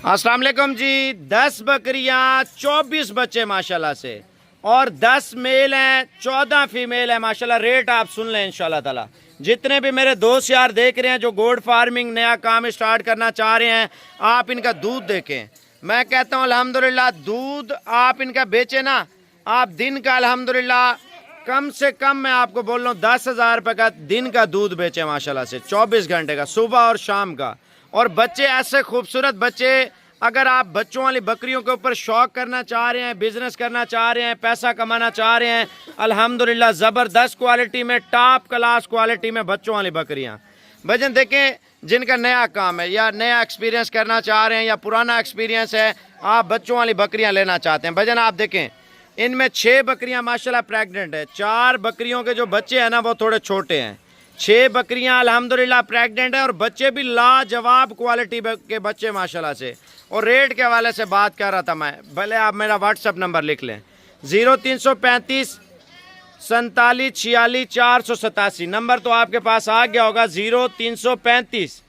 अस्सलाम वालेकुम जी। 10 बकरियां, 24 बच्चे माशाल्लाह से, और 10 मेल हैं, 14 फीमेल है माशाल्लाह। रेट आप सुन लें इंशाल्लाह ताला। जितने भी मेरे दोस्त यार देख रहे हैं जो गोट फार्मिंग नया काम स्टार्ट करना चाह रहे हैं, आप इनका दूध देखें। मैं कहता हूँ अल्हम्दुलिल्लाह दूध आप इनका बेचे ना, आप दिन का अल्हम्दुलिल्लाह कम से कम मैं आपको बोल रहा हूँ 10,000 रुपये का दिन का दूध बेचे माशाल्लाह से, 24 घंटे का, सुबह और शाम का। और बच्चे ऐसे खूबसूरत बच्चे, अगर आप बच्चों वाली बकरियों के ऊपर शौक करना चाह रहे हैं, बिजनेस करना चाह रहे हैं, पैसा कमाना चाह रहे हैं, अल्हम्दुलिल्लाह ज़बरदस्त क्वालिटी में, टॉप क्लास क्वालिटी में बच्चों वाली बकरियां। भजन देखें, जिनका नया काम है या नया एक्सपीरियंस करना चाह रहे हैं या पुराना एक्सपीरियंस है, आप बच्चों वाली बकरियां लेना चाहते हैं। भजन आप देखें, इनमें 6 बकरियां माशाल्लाह प्रेग्नेंट है। 4 बकरियों के जो बच्चे हैं ना वो थोड़े छोटे हैं। 6 बकरियां अल्हम्दुलिल्लाह प्रेग्नेंट हैं और बच्चे भी लाजवाब क्वालिटी के बच्चे माशाल्लाह से। और रेट के हवाले से बात कर रहा था मैं, भले आप मेरा व्हाट्सअप नंबर लिख लें, 0335 47 46 487। नंबर तो आपके पास आ गया होगा, 0335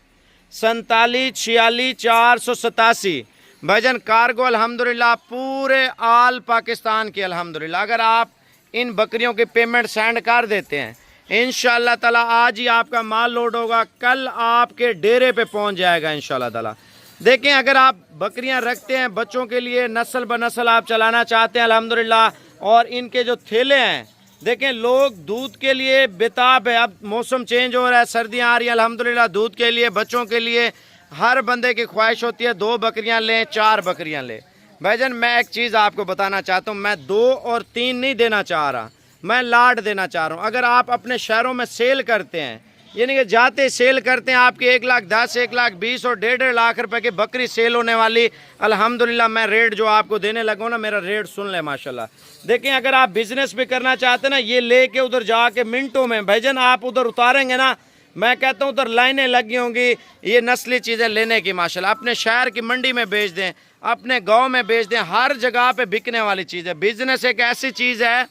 47 46 487। भजन कार्गो अल्हम्दुलिल्लाह पूरे आल पाकिस्तान की अल्हम्दुलिल्लाह। अगर आप इन बकरियों की पेमेंट सेंड कर देते हैं, इंशाअल्लाह ताला आज ही आपका माल लोड होगा, कल आपके डेरे पे पहुंच जाएगा इंशाअल्लाह ताला। देखें, अगर आप बकरियां रखते हैं बच्चों के लिए, नस्ल ब नस्ल आप चलाना चाहते हैं अल्हम्दुलिल्लाह, और इनके जो थैले हैं, देखें लोग दूध के लिए बेताब है। अब मौसम चेंज हो रहा है, सर्दियां आ रही हैं, अल्हम्दुलिल्लाह दूध के लिए, बच्चों के लिए हर बंदे की ख्वाहिश होती है 2 बकरियां लें, 4 बकरियां लें। भाईजान मैं एक चीज़ आपको बताना चाहता हूँ, मैं 2 और 3 नहीं देना चाह रहा, मैं लाट देना चाह रहा हूँ। अगर आप अपने शहरों में सेल करते हैं, यानी कि जाते सेल करते हैं, आपके 1,10,000, 1,20,000 और 1.5 लाख रुपए की बकरी सेल होने वाली, अल्हम्दुलिल्लाह मैं रेट जो आपको देने लगा हूँ ना, मेरा रेट सुन ले माशाल्लाह। देखें, अगर आप बिजनेस भी करना चाहते हैं ना, ये लेके उधर जाके मिनटों में भाईजान आप उधर उतारेंगे ना, मैं कहता हूँ उधर लाइनें लगी होंगी ये नस्ली चीज़ें लेने की माशाल्लाह। अपने शहर की मंडी में बेच दें, अपने गाँव में बेच दें, हर जगह पर बिकने वाली चीज़ है। बिजनेस एक ऐसी चीज़ है,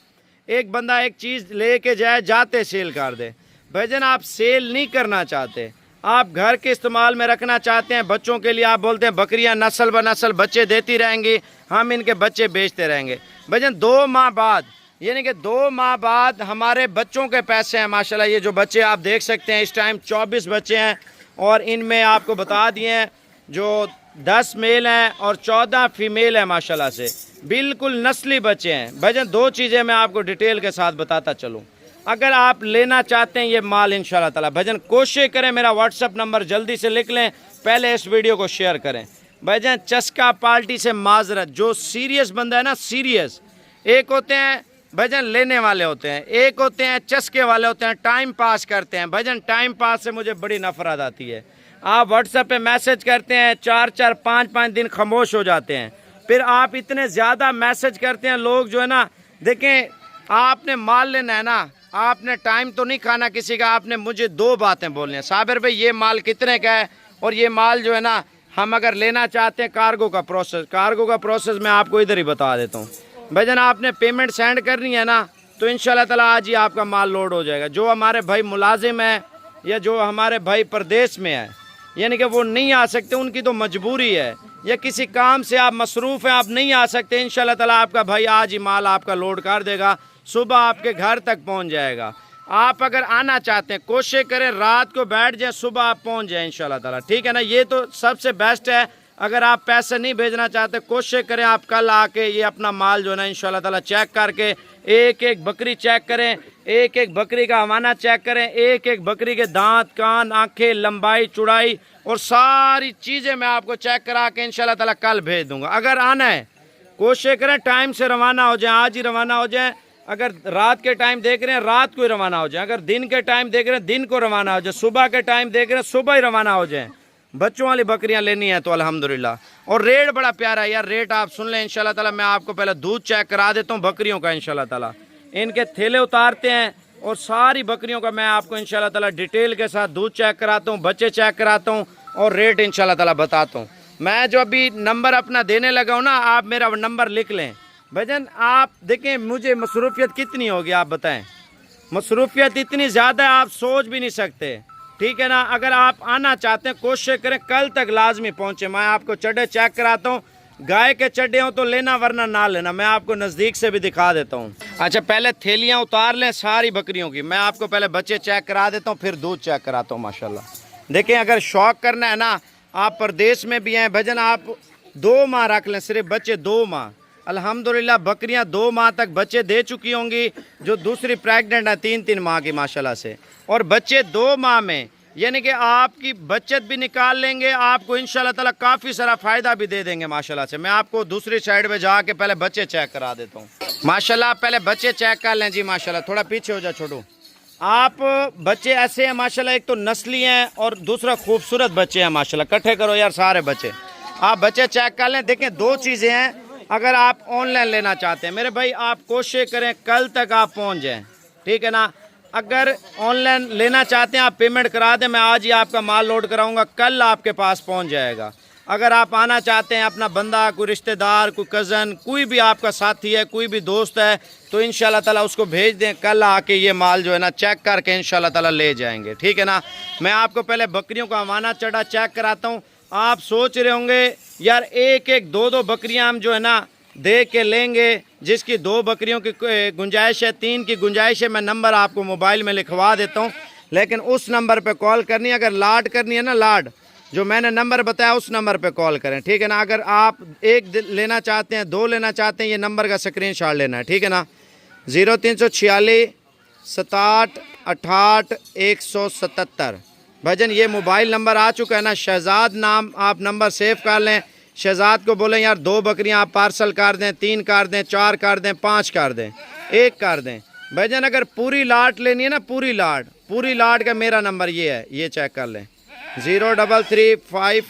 एक बंदा एक चीज़ लेके जाए, जाते सेल कर दे। भजन आप सेल नहीं करना चाहते, आप घर के इस्तेमाल में रखना चाहते हैं, बच्चों के लिए आप बोलते हैं बकरियां नस्ल ब नस्ल बच्चे देती रहेंगी, हम इनके बच्चे बेचते रहेंगे। भजन 2 माह बाद, यानी कि 2 माह बाद हमारे बच्चों के पैसे हैं माशाल्लाह। ये जो बच्चे आप देख सकते हैं इस टाइम 24 बच्चे हैं, और इनमें आपको बता दिए हैं जो 10 मेल हैं और 14 फीमेल हैं माशाल्लाह से, बिल्कुल नस्ली बच्चे हैं। भजन 2 चीज़ें मैं आपको डिटेल के साथ बताता चलूँ। अगर आप लेना चाहते हैं ये माल इंशाल्लाह ताला, भजन कोशिश करें, मेरा व्हाट्सअप नंबर जल्दी से लिख लें, पहले इस वीडियो को शेयर करें। भजन चस्का पार्टी से माजरत, जो सीरियस बंदा है ना, सीरियस, एक होते हैं भजन लेने वाले होते हैं, एक होते हैं चस्के वाले होते हैं, टाइम पास करते हैं। भजन टाइम पास से मुझे बड़ी नफरत आती है। आप व्हाट्सएप पे मैसेज करते हैं, 4-4 5-5 दिन खामोश हो जाते हैं, फिर आप इतने ज़्यादा मैसेज करते हैं, लोग जो है ना, देखें आपने माल लेना है ना, आपने टाइम तो नहीं खाना किसी का, आपने मुझे 2 बातें बोलनी है, साबिर भाई ये माल कितने का है, और ये माल जो है ना हम अगर लेना चाहते हैं, कार्गो का प्रोसेस मैं आपको इधर ही बता देता हूँ। भजन आपने पेमेंट सेंड करनी है ना, तो इंशाल्लाह ताला आज ही आपका माल लोड हो जाएगा। जो हमारे भाई मुलाजिम है या जो हमारे भाई प्रदेश में है, यानी कि वो नहीं आ सकते, उनकी तो मजबूरी है, या किसी काम से आप मसरूफ़ हैं, आप नहीं आ सकते, इंशाल्लाह ताला आपका भाई आज ही माल आपका लोड कर देगा, सुबह आपके घर तक पहुंच जाएगा। आप अगर आना चाहते हैं कोशिश करें रात को बैठ जाएं, सुबह आप पहुंच जाएं इंशाल्लाह ताला, ठीक है ना। ये तो सबसे बेस्ट है। अगर आप पैसे नहीं भेजना चाहते, कोशिश करें आप कल आके ये अपना माल जो है ना इंशाल्लाह ताला चेक करके, एक एक बकरी चेक करें, एक एक बकरी का हवाना चेक करें, एक एक बकरी के दांत, कान, आंखें, लंबाई, चौड़ाई और सारी चीज़ें मैं आपको चेक करा के इंशाल्लाह ताला कल भेज दूंगा। अगर आना है कोशिश करें टाइम से रवाना हो जाए, आज ही रवाना हो जाए। अगर रात के टाइम देख रहे हैं रात को ही रवाना हो जाए, अगर दिन के टाइम देख रहे हैं दिन को रवाना हो जाए, सुबह के टाइम देख रहे हैं सुबह ही रवाना हो जाए। बच्चों वाली बकरियां लेनी है तो अल्हम्दुलिल्लाह। और रेट बड़ा प्यारा है यार, रेट आप सुन लें इंशाल्लाह ताला। मैं आपको पहले दूध चेक करा देता हूँ बकरियों का इंशाल्लाह ताला, इनके थैले उतारते हैं और सारी बकरियों का मैं आपको इंशाल्लाह ताला डिटेल के साथ दूध चेक कराता हूँ, बच्चे चेक कराता हूँ और रेट इंशाल्लाह ताला बताता हूँ। मैं जो अभी नंबर अपना देने लगा हूँ ना, आप मेरा नंबर लिख लें। भजन आप देखें मुझे मसरूफियत कितनी होगी आप बताएं, मसरूफियत इतनी ज़्यादा आप सोच भी नहीं सकते। ठीक है ना। अगर आप आना चाहते हैं कोशिश करें कल तक लाजमी पहुंचे। मैं आपको चड्डे चेक कराता हूँ, गाय के चड्डे हो तो लेना वरना ना लेना। मैं आपको नज़दीक से भी दिखा देता हूँ। अच्छा पहले थैलियाँ उतार लें सारी बकरियों की। मैं आपको पहले बच्चे चेक करा देता हूँ, फिर दूध चेक कराता हूँ। माशाल्लाह देखें, अगर शौक करना है ना, आप परदेश में भी हैं भजन, आप 2 माह रख लें, सिर्फ बच्चे 2 माह। अल्हम्दुलिल्लाह बकरियां 2 माह तक बच्चे दे चुकी होंगी, जो दूसरी प्रेग्नेंट है 3-3 माह की माशाल्लाह से। और बच्चे 2 माह में यानी कि आपकी बचत भी निकाल लेंगे, आपको इंशाल्लाह ताला काफ़ी सारा फ़ायदा भी दे देंगे माशाल्लाह से। मैं आपको दूसरी साइड पे जाके पहले बच्चे चेक करा देता हूँ। माशाल्लाह पहले बच्चे चेक कर लें जी। माशाल्लाह थोड़ा पीछे हो जा छोटू। आप बच्चे ऐसे हैं माशाल्लाह, एक तो नस्ली हैं और दूसरा खूबसूरत बच्चे हैं माशाल्लाह। इकट्ठे करो यार सारे बच्चे, आप बच्चे चेक कर लें। देखें 2 चीज़ें हैं, अगर आप ऑनलाइन लेना चाहते हैं मेरे भाई, आप कोशिश करें कल तक आप पहुंच जाएं, ठीक है ना। अगर ऑनलाइन लेना चाहते हैं आप पेमेंट करा दें, मैं आज ही आपका माल लोड कराऊंगा, कल आपके पास पहुंच जाएगा। अगर आप आना चाहते हैं, अपना बंदा, कोई रिश्तेदार, कोई कज़न, कोई भी आपका साथी है, कोई भी दोस्त है, तो इंशाल्लाह ताला उसको भेज दें, कल आके ये माल जो है ना चेक करके इंशाल्लाह ताला ले जाएंगे, ठीक है ना। मैं आपको पहले बकरियों का अमाना चढ़ा चेक कराता हूँ। आप सोच रहे होंगे यार एक एक 2-2 बकरियां हम जो है ना दे के लेंगे, जिसकी 2 बकरियों की गुंजाइश है, 3 की गुंजाइश है। मैं नंबर आपको मोबाइल में लिखवा देता हूं, लेकिन उस नंबर पे कॉल करनी है। अगर लाड करनी है ना, लाड जो मैंने नंबर बताया उस नंबर पे कॉल करें, ठीक है ना। अगर आप 1 लेना चाहते हैं, 2 लेना चाहते हैं, ये नंबर का स्क्रीनशॉट लेना है, ठीक है ना। 0346 67 68 177 भजन, ये मोबाइल नंबर आ चुका है ना। शहजाद नाम आप नंबर सेव कर लें। शहजाद को बोलें यार 2 बकरियां आप पार्सल कर दें, 3 कर दें, 4 कर दें, 5 कर दें, 1 कर दें भजन। अगर पूरी लाट लेनी है ना, पूरी लाट का मेरा नंबर ये है, ये चेक कर लें 0335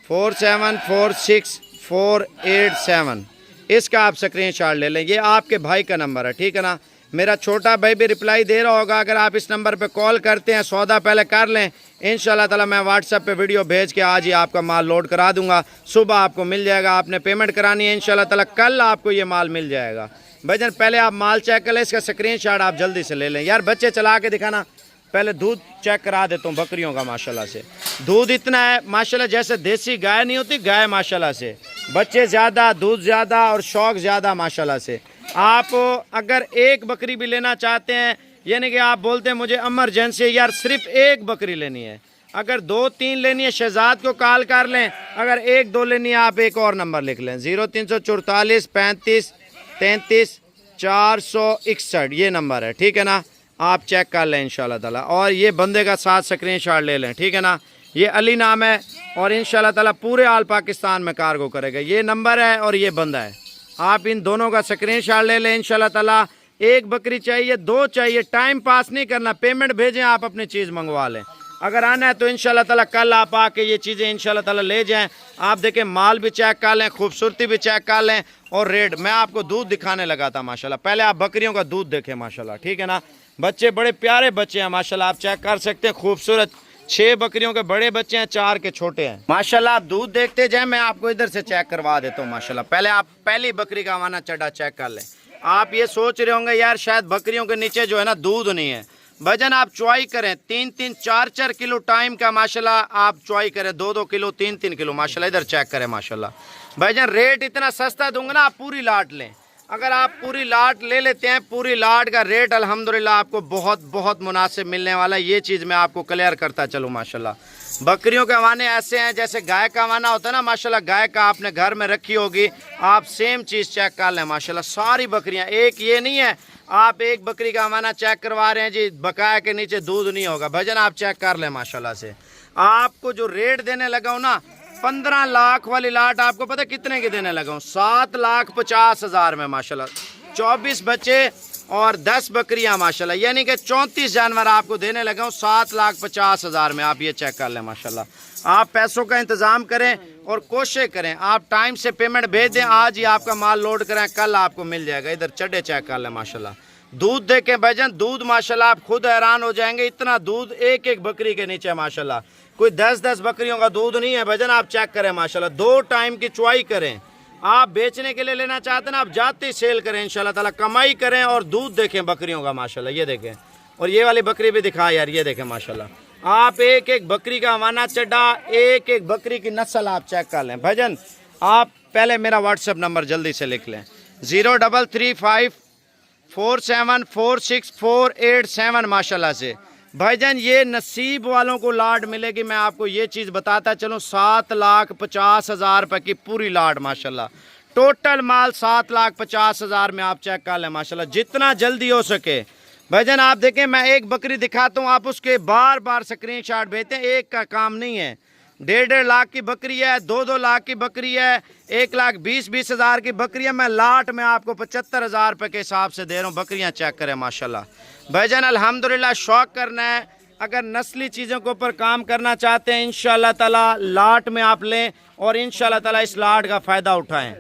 4746 इसका आप स्क्रीनशॉट ले लें। ये आपके भाई का नंबर है, ठीक है ना। मेरा छोटा भाई भी रिप्लाई दे रहा होगा। अगर आप इस नंबर पे कॉल करते हैं, सौदा पहले कर लें, इंशाल्लाह ताला मैं व्हाट्सएप पे वीडियो भेज के आज ही आपका माल लोड करा दूंगा। सुबह आपको मिल जाएगा। आपने पेमेंट करानी है, इंशाल्लाह ताला कल आपको ये माल मिल जाएगा। भाईजान पहले आप माल चेक कर लें, इसका स्क्रीनशॉट आप जल्दी से ले लें। यार बच्चे चला के दिखाना, पहले दूध चेक करा देता हूँ बकरियों का। माशाल्लाह से दूध इतना है माशाल्लाह, जैसे देसी गाय नहीं होती, गाय माशाल्लाह से बच्चे ज़्यादा, दूध ज़्यादा और शौक ज़्यादा माशाल्लाह से। आप अगर 1 बकरी भी लेना चाहते हैं, यानी कि आप बोलते हैं मुझे इमरजेंसी यार सिर्फ 1 बकरी लेनी है, अगर 2-3 लेनी है शहजाद को कॉल कर लें। अगर 1-2 लेनी है आप एक और नंबर लिख लें 0344 35 33 461 ये नंबर है, ठीक है ना। आप चेक कर लें इंशाल्लाह ताला। और ये बंदे का साथ स्क्रीनशॉट ले लें, ठीक है ना। ये अली नाम है और इंशाल्लाह ताला पूरे आल पाकिस्तान में कार्गो करेगा। ये नंबर है और ये बंदा है। आप इन दोनों का स्क्रीनशॉट ले लें इंशाल्लाह ताला। 1 बकरी चाहिए, 2 चाहिए, टाइम पास नहीं करना, पेमेंट भेजें, आप अपनी चीज़ मंगवा लें। अगर आना है तो इंशाल्लाह ताला कल आप आके ये चीज़ें इंशाल्लाह ताला ले जाएं। आप देखें माल भी चेक कर लें, खूबसूरती भी चेक कर लें और रेट। मैं आपको दूध दिखाने लगा था माशाल्लाह, पहले आप बकरियों का दूध देखें माशाल्लाह, ठीक है ना। बच्चे बड़े प्यारे बच्चे हैं माशाल्लाह, आप चेक कर सकते हैं, खूबसूरत। 6 बकरियों के बड़े बच्चे हैं, 4 के छोटे हैं माशाल्लाह। आप दूध देखते जाएं, मैं आपको इधर से चेक करवा देता हूँ माशाल्लाह। पहले आप पहली बकरी का आवाना चढ़ा चेक कर लें। आप ये सोच रहे होंगे यार शायद बकरियों के नीचे जो है ना दूध नहीं है। वजन आप चुआई करें 3-3 4-4 किलो टाइम का माशाल्लाह, आप चुआई करें 2-2 किलो 3-3 किलो माशाल्लाह। इधर चेक करें माशाल्लाह। भाईजान रेट इतना सस्ता दूंगा ना, आप पूरी लाट लें। अगर आप पूरी लाट ले लेते हैं, पूरी लाट का रेट अल्हम्दुलिल्लाह आपको बहुत बहुत मुनासिब मिलने वाला है। ये चीज़ मैं आपको क्लियर करता चलूँ माशाल्लाह। बकरियों के अवाने ऐसे हैं जैसे गाय का अवाना होता है ना माशाल्लाह, गाय का आपने घर में रखी होगी, आप सेम चीज़ चेक कर लें माशाल्लाह। सारी बकरियां एक, ये नहीं है आप 1 बकरी का अवाना चेक करवा रहे हैं जी बकाया के नीचे दूध नहीं होगा। भजन आप चेक कर लें माशाल्लाह से। आपको जो रेट देने लगा हूँ ना, 15 लाख वाली लाट आपको पता कितने की देने लगा हूँ? 7,50,000 में माशाल्लाह। 24 बच्चे और 10 बकरियां माशाल्लाह, यानी कि 34 जानवर आपको देने लगा हूँ 7,50,000 में। आप ये चेक कर लें माशाल्लाह। आप पैसों का इंतज़ाम करें और कोशिश करें, आप टाइम से पेमेंट भेज दें, आज ही आपका माल लोड करें, कल आपको मिल जाएगा। इधर चड्डे चेक कर लें माशाल्लाह। दूध देखें भजन, दूध माशाल्लाह आप खुद हैरान हो जाएंगे, इतना दूध एक एक बकरी के नीचे माशाल्लाह। कोई 10-10 बकरियों का दूध नहीं है भजन, आप चेक करें माशाल्लाह। 2 टाइम की चुआई करें। आप बेचने के लिए लेना चाहते हैं ना, आप जाते सेल करें इंशाल्लाह ताला, कमाई करें और दूध देखें बकरियों का माशाल्लाह। ये देखें और ये वाली बकरी भी दिखा यार, ये देखें माशाल्लाह। आप एक एक बकरी का वाना चड्डा, एक एक बकरी की नस्ल आप चेक कर लें। भाईजान आप पहले मेरा व्हाट्सएप नंबर जल्दी से लिख लें, 0335474648 माशाल्लाह से। भाईजान ये नसीब वालों को लाड मिलेगी। मैं आपको ये चीज़ बताता चलूँ, 7,50,000 रुपये की पूरी लाड माशाल्लाह। टोटल माल 7,50,000 में आप चेक कर लें माशाल्लाह, जितना जल्दी हो सके। भाईजान आप देखें, मैं एक बकरी दिखाता हूँ, आप उसके बार बार स्क्रीनशॉट भेजते हैं, एक का काम नहीं है। 1.5 लाख की बकरी है, 2 लाख की बकरी है, 1,20,000 की बकरी है। मैं लाट में आपको 75,000 रुपये के हिसाब से दे रहा हूँ। बकरियाँ चेक करें माशाल्लाह। भाईजान अल्हम्दुलिल्लाह शौक करना है, अगर नस्ली चीज़ों के ऊपर काम करना चाहते हैं इंशाअल्लाह ताला लाट में आप लें और इंशाअल्लाह ताला इस लाट का फ़ायदा उठाएं।